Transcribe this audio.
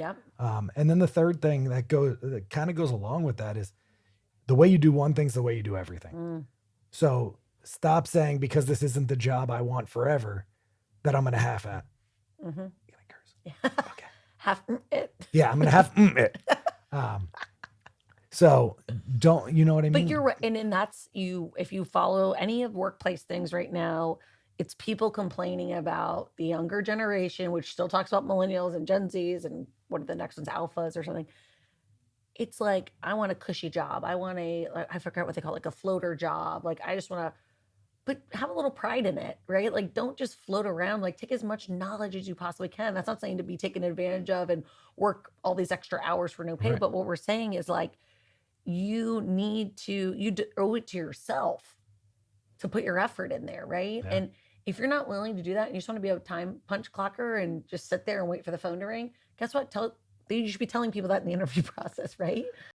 Yep. And then the third thing that kind of goes along with that is the way you do one thing's the way you do everything. Mm. So stop saying because this isn't the job I want forever that I'm gonna half at. Mm-hmm. You gonna curse? Okay. Have it. Yeah, I'm gonna have it. Um, so don't you know what I But mean? you're right, and that's you. If you follow any of workplace things right now, it's people complaining about the younger generation, which still talks about millennials and Gen Zs and what are the next ones, alphas or something. It's like I want a cushy job. I want I forget what they call it, like a floater job. Like I just want to, but have a little pride in it, right? Like don't just float around. Like take as much knowledge as you possibly can. That's not saying to be taken advantage of and work all these extra hours for no pay. Right. But what we're saying is like you need to owe it to yourself to put your effort in there, right? Yeah. And if you're not willing to do that and you just want to be a time punch clocker and just sit there and wait for the phone to ring, guess what? You should be telling people that in the interview process, right?